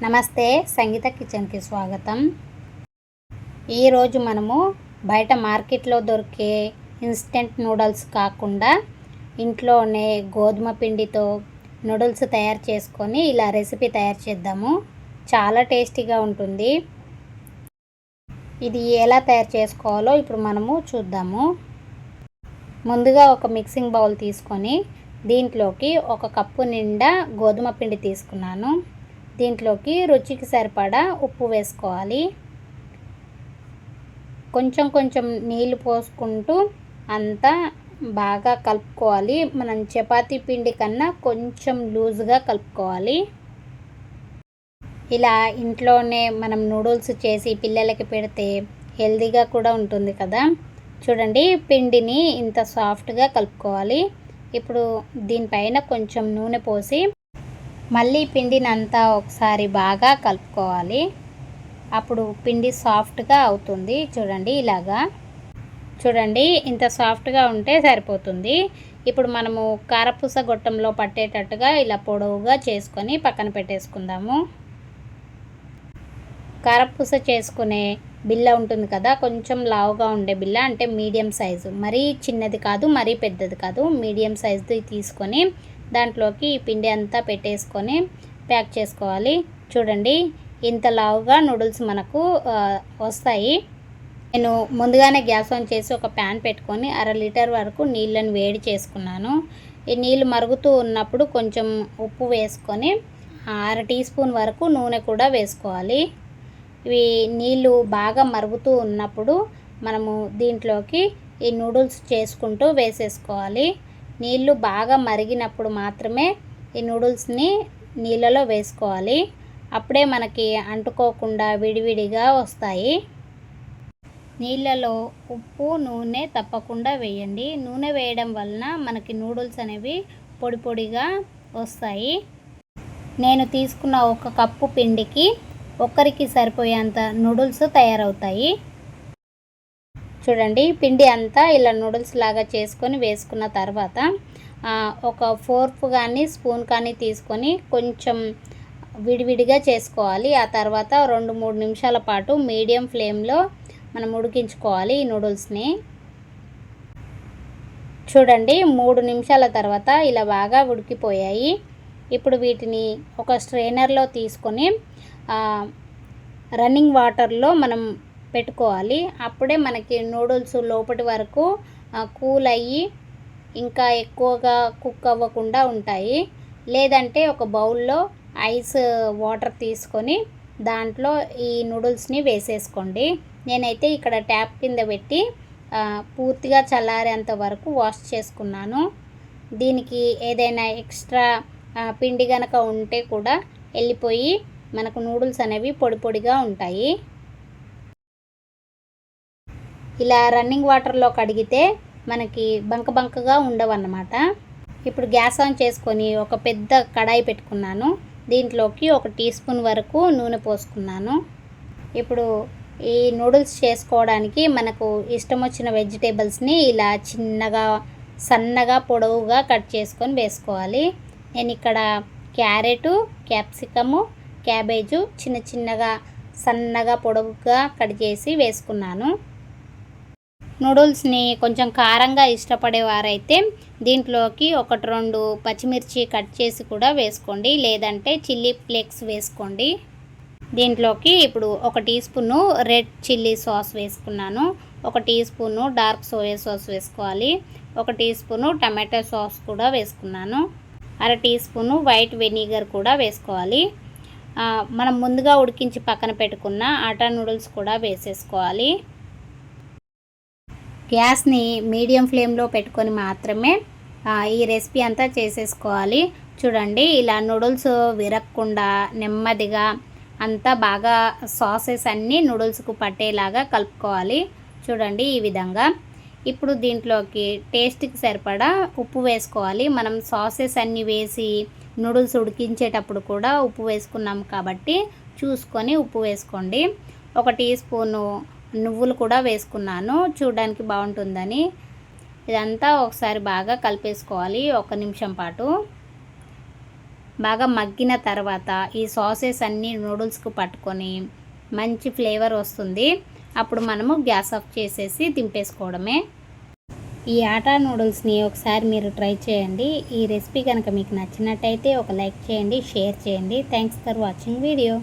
నమస్తే, సంగీత కిచెన్కి స్వాగతం. ఈరోజు మనము బయట మార్కెట్లో దొరికే ఇన్స్టెంట్ నూడిల్స్ కాకుండా ఇంట్లోనే గోధుమ పిండితో నూడిల్స్ తయారు చేసుకొని ఇలా రెసిపీ తయారు చేద్దాము. చాలా టేస్టీగా ఉంటుంది. ఇది ఎలా తయారు చేసుకోవాలో ఇప్పుడు మనము చూద్దాము. ముందుగా ఒక మిక్సింగ్ బౌల్ తీసుకొని దీంట్లోకి 1 కప్పు నిండా గోధుమ పిండి తీసుకున్నాను. దీంట్లోకి రుచికి సరిపడా ఉప్పు వేసుకోవాలి. కొంచెం కొంచెం నీళ్లు పోసుకుంటూ అంతా బాగా కలుపుకోవాలి. మనం చపాతీ పిండి కన్నా కొంచెం లూజ్గా కలుపుకోవాలి. ఇలా ఇంట్లోనే మనం నూడిల్స్ చేసి పిల్లలకి పెడితే హెల్తీగా కూడా ఉంటుంది కదా. చూడండి, పిండిని ఇంత సాఫ్ట్గా కలుపుకోవాలి. ఇప్పుడు దీనిపైన కొంచెం నూనె పోసి మళ్ళీ పిండిని అంతా ఒకసారి బాగా కలుపుకోవాలి. అప్పుడు పిండి సాఫ్ట్గా అవుతుంది. చూడండి, ఇలాగా చూడండి, ఇంత సాఫ్ట్గా ఉంటే సరిపోతుంది. ఇప్పుడు మనము కారపూస గొట్టంలో పట్టేటట్టుగా ఇలా పొడవుగా చేసుకొని పక్కన పెట్టేసుకుందాము. కారపూస చేసుకునే బిల్ల ఉంటుంది కదా, కొంచెం లావుగా ఉండే బిల్ల, అంటే మీడియం సైజు, మరీ చిన్నది కాదు మరీ పెద్దది కాదు, మీడియం సైజుది తీసుకొని దాంట్లోకి ఈ పిండి అంతా పెట్టేసుకొని ప్యాక్ చేసుకోవాలి. చూడండి, ఇంత లావుగా నూడిల్స్ మనకు వస్తాయి. నేను ముందుగానే గ్యాస్ ఆన్ చేసి ఒక ప్యాన్ పెట్టుకొని 1/2 లీటర్ వరకు నీళ్ళని వేడి చేసుకున్నాను. ఈ నీళ్ళు మరుగుతూ ఉన్నప్పుడు కొంచెం ఉప్పు వేసుకొని 1/2 టీ స్పూన్ వరకు నూనె కూడా వేసుకోవాలి. ఇవి నీళ్ళు బాగా మరుగుతూ ఉన్నప్పుడు మనము దీంట్లోకి ఈ నూడిల్స్ చేసుకుంటూ వేసేసుకోవాలి. నీళ్ళు బాగా మరిగినప్పుడు మాత్రమే ఈ నూడిల్స్ని నీళ్ళలో వేసుకోవాలి. అప్పుడే మనకి అంటుకోకుండా విడివిడిగా వస్తాయి. నీళ్ళలో ఉప్పు, నూనె తప్పకుండా వేయండి. నూనె వేయడం వలన మనకి నూడిల్స్ అనేవి పొడి పొడిగా వస్తాయి. నేను తీసుకున్న 1 కప్పు పిండికి ఒక్కరికి సరిపోయేంత నూడిల్స్ తయారవుతాయి. చూడండి, పిండి అంతా ఇలా నూడిల్స్ లాగా చేసుకొని వేసుకున్న తర్వాత ఒక ఫోర్క్ కానీ స్పూన్ కానీ తీసుకొని కొంచెం విడివిడిగా చేసుకోవాలి. ఆ తర్వాత 2-3 నిమిషాల పాటు మీడియం ఫ్లేమ్లో మనం ఉడికించుకోవాలి ఈ నూడిల్స్ని. చూడండి, 3 నిమిషాల తర్వాత ఇలా బాగా ఉడికిపోయాయి. ఇప్పుడు వీటిని ఒక స్ట్రైనర్లో తీసుకొని రన్నింగ్ వాటర్లో మనం పెట్టుకోవాలి. అప్పుడే మనకి నూడిల్స్ లోపటి వరకు కూల్ అయ్యి ఇంకా ఎక్కువగా కుక్ అవ్వకుండా ఉంటాయి. లేదంటే ఒక బౌల్లో ఐస్ వాటర్ తీసుకొని దాంట్లో ఈ నూడిల్స్ని వేసేసుకోండి. నేనైతే ఇక్కడ ట్యాప్ కింద పెట్టి పూర్తిగా చల్లారేంత వరకు వాష్ చేసుకున్నాను. దీనికి ఏదైనా ఎక్స్ట్రా పిండి కనుక ఉంటే కూడా వెళ్ళిపోయి మనకు నూడిల్స్ అనేవి పొడి పొడిగా ఉంటాయి. ఇలా రన్నింగ్ వాటర్లో కడిగితే మనకి బంకగా ఉండవన్నమాట. ఇప్పుడు గ్యాస్ ఆన్ చేసుకొని ఒక పెద్ద కడాయి పెట్టుకున్నాను. దీంట్లోకి 1 టీ స్పూన్ వరకు నూనె పోసుకున్నాను. ఇప్పుడు ఈ నూడిల్స్ చేసుకోవడానికి మనకు ఇష్టం వచ్చిన వెజిటేబుల్స్ని ఇలా చిన్నగా సన్నగా పొడవుగా కట్ చేసుకొని వేసుకోవాలి. నేను ఇక్కడ క్యారెటు, క్యాప్సికము, క్యాబేజు చిన్న చిన్నగా సన్నగా పొడవుగా కట్ చేసి వేసుకున్నాను. నూడిల్స్ని కొంచెం కారంగా ఇష్టపడేవారైతే దీంట్లోకి 1-2 పచ్చిమిర్చి కట్ చేసి కూడా వేసుకోండి, లేదంటే చిల్లీ ఫ్లేక్స్ వేసుకోండి. దీంట్లోకి ఇప్పుడు 1 teaspoon red chilli sauce వేసుకున్నాను. 1 teaspoon dark soya sauce వేసుకోవాలి. 1 టీ స్పూను టమాటో సాస్ కూడా వేసుకున్నాను. 1/2 టీ స్పూను వైట్ వెనిగర్ కూడా వేసుకోవాలి. మనం ముందుగా ఉడికించి పక్కన పెట్టుకున్న ఆటా నూడిల్స్ కూడా వేసేసుకోవాలి. గ్యాస్ని మీడియం ఫ్లేమ్లో పెట్టుకొని మాత్రమే ఈ రెసిపీ అంతా చేసేసుకోవాలి. చూడండి, ఇలా నూడిల్స్ విరగకుండా నెమ్మదిగా అంతా బాగా సాసెస్ అన్నీ నూడిల్స్కు పట్టేలాగా కలుపుకోవాలి. చూడండి, ఈ విధంగా. ఇప్పుడు దీంట్లోకి టేస్ట్కి సరిపడా ఉప్పు వేసుకోవాలి. మనం సాసెస్ అన్నీ వేసి నూడిల్స్ ఉడికించేటప్పుడు కూడా ఉప్పు వేసుకున్నాం కాబట్టి చూసుకొని ఉప్పు వేసుకోండి. 1 టీ స్పూను నువ్వులు కూడా వేసుకున్నాను, చూడడానికి బాగుంటుందని. ఇదంతా ఒకసారి బాగా కలిపేసుకోవాలి 1 నిమిషం పాటు. బాగా మగ్గిన తర్వాత ఈ సాసెస్ అన్నీ నూడిల్స్కు పట్టుకొని మంచి ఫ్లేవర్ వస్తుంది. అప్పుడు మనము గ్యాస్ ఆఫ్ చేసేసి దింపేసుకోవడమే. ఈ ఆటా నూడిల్స్ని ఒకసారి మీరు ట్రై చేయండి. ఈ రెసిపీ కనుక మీకు నచ్చినట్టయితే ఒక లైక్ చేయండి, షేర్ చేయండి. Thanks for watching video.